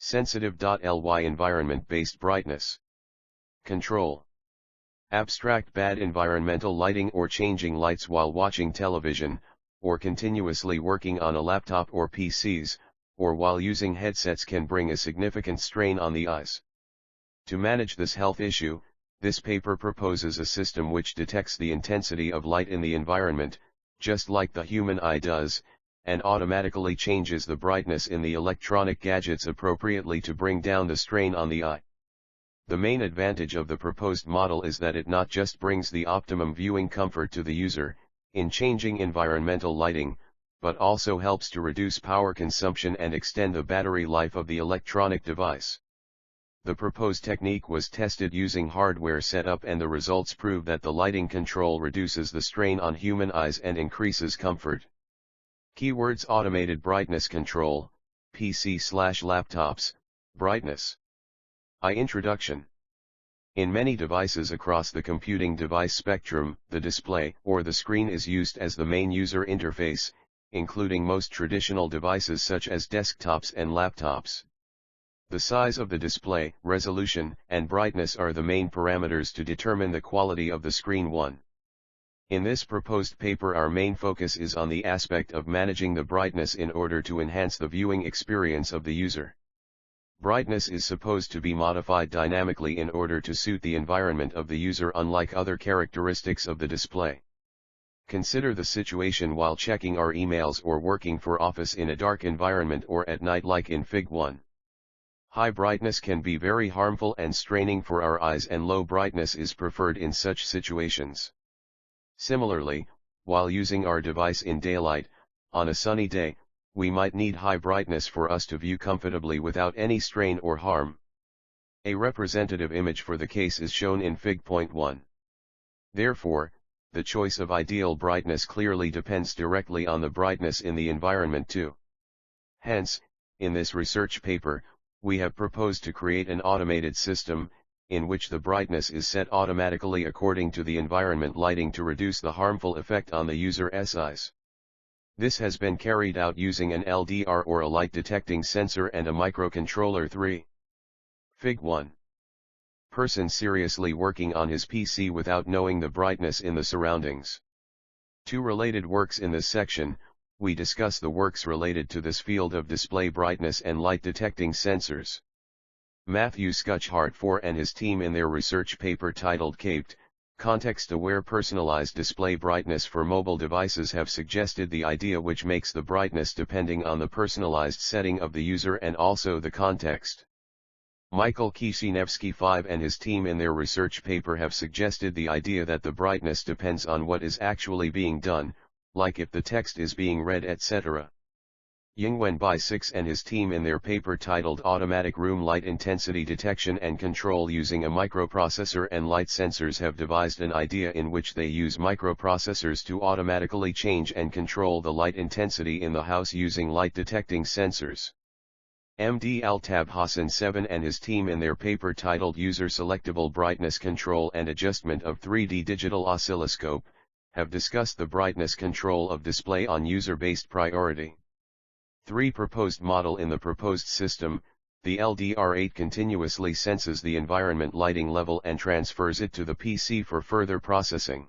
Sensitive.ly Environment-based brightness control. Abstract bad environmental lighting or changing lights while watching television, or continuously working on a laptop or PCs, or while using headsets can bring a significant strain on the eyes. To manage this health issue, this paper proposes a system which detects the intensity of light in the environment, just like the human eye does, and automatically changes the brightness in the electronic gadgets appropriately to bring down the strain on the eye. The main advantage of the proposed model is that it not just brings the optimum viewing comfort to the user, in changing environmental lighting, but also helps to reduce power consumption and extend the battery life of the electronic device. The proposed technique was tested using hardware setup and the results prove that the lighting control reduces the strain on human eyes and increases comfort. Keywords: automated brightness control, PC/laptops, brightness. Introduction. In many devices across the computing device spectrum, the display or the screen is used as the main user interface, including most traditional devices such as desktops and laptops. The size of the display, resolution, and brightness are the main parameters to determine the quality of the screen. In this proposed paper, our main focus is on the aspect of managing the brightness in order to enhance the viewing experience of the user. Brightness is supposed to be modified dynamically in order to suit the environment of the user, unlike other characteristics of the display. Consider the situation while checking our emails or working for office in a dark environment or at night like in Fig 1. High brightness can be very harmful and straining for our eyes, and low brightness is preferred in such situations. Similarly, while using our device in daylight, on a sunny day, we might need high brightness for us to view comfortably without any strain or harm. A representative image for the case is shown in Fig. 1. Therefore, the choice of ideal brightness clearly depends directly on the brightness in the environment too. Hence, in this research paper, we have proposed to create an automated system, in which the brightness is set automatically according to the environment lighting to reduce the harmful effect on the user's eyes. This has been carried out using an LDR or a light detecting sensor and a microcontroller. 3. Fig 1. Person seriously working on his PC without knowing the brightness in the surroundings. Two related works in this section. We discuss the works related to this field of display brightness and light detecting sensors. Matthew Schuchart IV and his team in their research paper titled Caped, Context-Aware Personalized Display Brightness for Mobile Devices have suggested the idea which makes the brightness depending on the personalized setting of the user and also the context. Michael Kishinevsky V and his team in their research paper have suggested the idea that the brightness depends on what is actually being done, like if the text is being read, etc. Yingwen Bai 6 and his team in their paper titled Automatic Room Light Intensity Detection and Control Using a Microprocessor and Light Sensors have devised an idea in which they use microprocessors to automatically change and control the light intensity in the house using light detecting sensors. MD Altab Hassan 7 and his team in their paper titled User Selectable Brightness Control and Adjustment of 3D Digital Oscilloscope, have discussed the brightness control of display on user-based priority. 3. Proposed model. In the proposed system, the LDR8 continuously senses the environment lighting level and transfers it to the PC for further processing.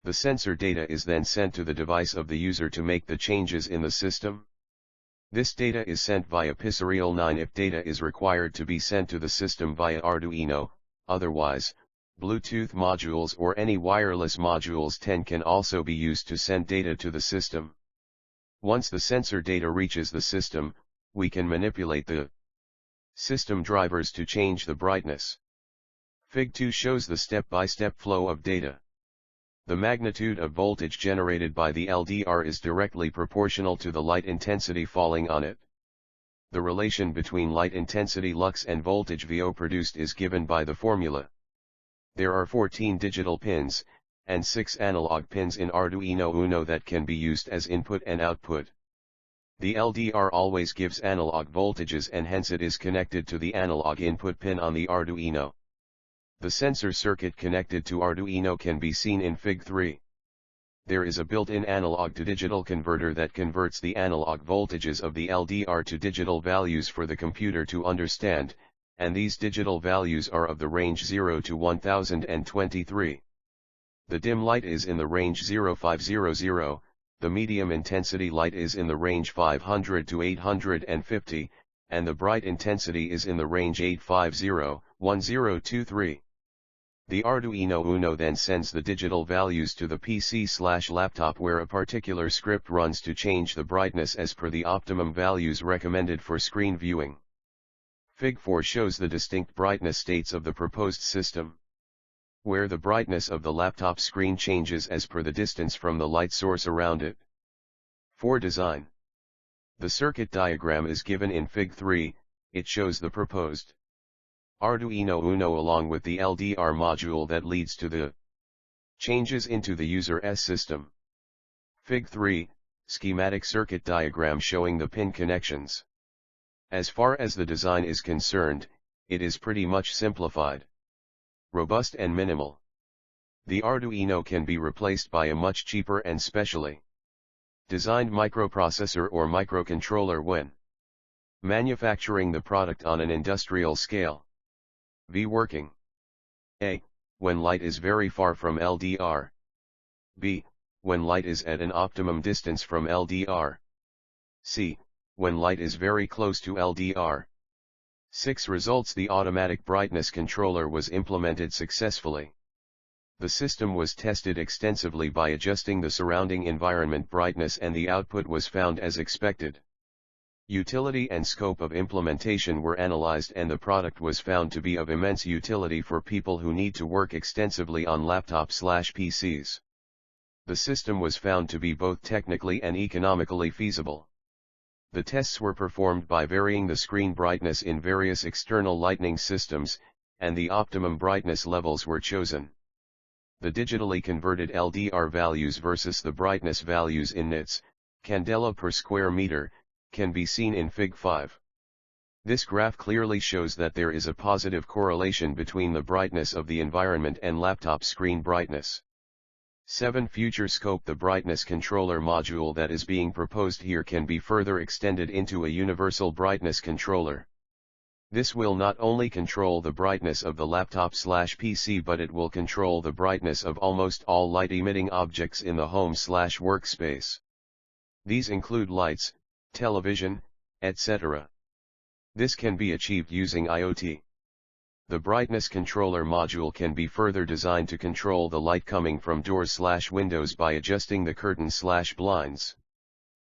The sensor data is then sent to the device of the user to make the changes in the system. This data is sent via PI-Serial 9 if data is required to be sent to the system via Arduino, otherwise, Bluetooth modules or any wireless modules 10 can also be used to send data to the system. Once the sensor data reaches the system, we can manipulate the system drivers to change the brightness. Fig 2 shows the step-by-step flow of data. The magnitude of voltage generated by the LDR is directly proportional to the light intensity falling on it. The relation between light intensity lux and voltage VO produced is given by the formula. There are 14 digital pins, and 6 analog pins in Arduino Uno that can be used as input and output. The LDR always gives analog voltages and hence it is connected to the analog input pin on the Arduino. The sensor circuit connected to Arduino can be seen in Fig 3. there is a built-in analog to digital converter that converts the analog voltages of the LDR to digital values for the computer to understand, and these digital values are of the range 0 to 1023. The dim light is in the range 0500, the medium intensity light is in the range 500 to 850, and the bright intensity is in the range 850-1023. The Arduino Uno then sends the digital values to the PC/laptop where a particular script runs to change the brightness as per the optimum values recommended for screen viewing. Fig 4 shows the distinct brightness states of the proposed system, where the brightness of the laptop screen changes as per the distance from the light source around it. For design, the circuit diagram is given in Fig 3, it shows the proposed Arduino Uno along with the LDR module that leads to the changes into the user's system. Fig 3, schematic circuit diagram showing the pin connections. As far as the design is concerned, it is pretty much simplified, robust and minimal. The Arduino can be replaced by a much cheaper and specially designed microprocessor or microcontroller when manufacturing the product on an industrial scale. V. Working. A. When light is very far from LDR. B. When light is at an optimum distance from LDR. C. When light is very close to LDR. 6 results. The automatic brightness controller was implemented successfully. The system was tested extensively by adjusting the surrounding environment brightness and the output was found as expected. Utility and scope of implementation were analyzed and the product was found to be of immense utility for people who need to work extensively on laptops/PCs. The system was found to be both technically and economically feasible. The tests were performed by varying the screen brightness in various external lighting systems, and the optimum brightness levels were chosen. The digitally converted LDR values versus the brightness values in nits, candela per square meter, can be seen in Fig 5. This graph clearly shows that there is a positive correlation between the brightness of the environment and laptop screen brightness. 7. Future scope. The brightness controller module that is being proposed here can be further extended into a universal brightness controller. This will not only control the brightness of the laptop/PC but it will control the brightness of almost all light-emitting objects in the home/workspace. These include lights, television, etc. This can be achieved using IoT. The brightness controller module can be further designed to control the light coming from doors/windows by adjusting the curtains/blinds.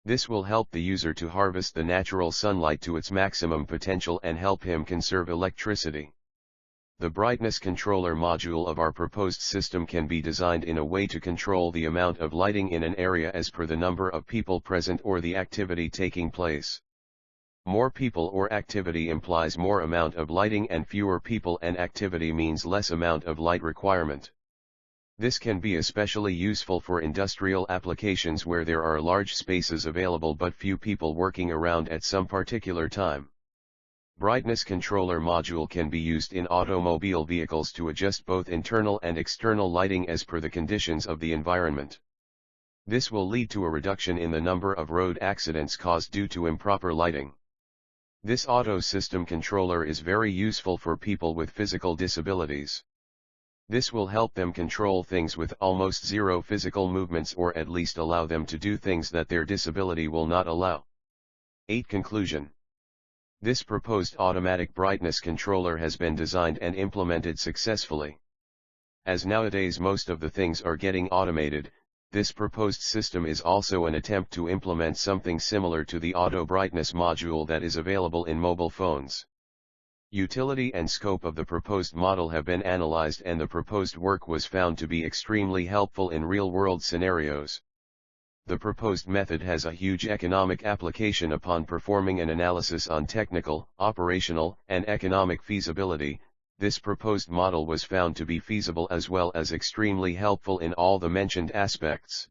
This will help the user to harvest the natural sunlight to its maximum potential and help him conserve electricity. The brightness controller module of our proposed system can be designed in a way to control the amount of lighting in an area as per the number of people present or the activity taking place. More people or activity implies more amount of lighting and fewer people and activity means less amount of light requirement. This can be especially useful for industrial applications where there are large spaces available but few people working around at some particular time. Brightness controller module can be used in automobile vehicles to adjust both internal and external lighting as per the conditions of the environment. This will lead to a reduction in the number of road accidents caused due to improper lighting. This auto system controller is very useful for people with physical disabilities. This will help them control things with almost zero physical movements or at least allow them to do things that their disability will not allow. 8. Conclusion. This proposed automatic brightness controller has been designed and implemented successfully. As nowadays most of the things are getting automated, this proposed system is also an attempt to implement something similar to the auto brightness module that is available in mobile phones. Utility and scope of the proposed model have been analyzed and the proposed work was found to be extremely helpful in real-world scenarios. The proposed method has a huge economic application upon performing an analysis on technical, operational, and economic feasibility. This proposed model was found to be feasible as well as extremely helpful in all the mentioned aspects.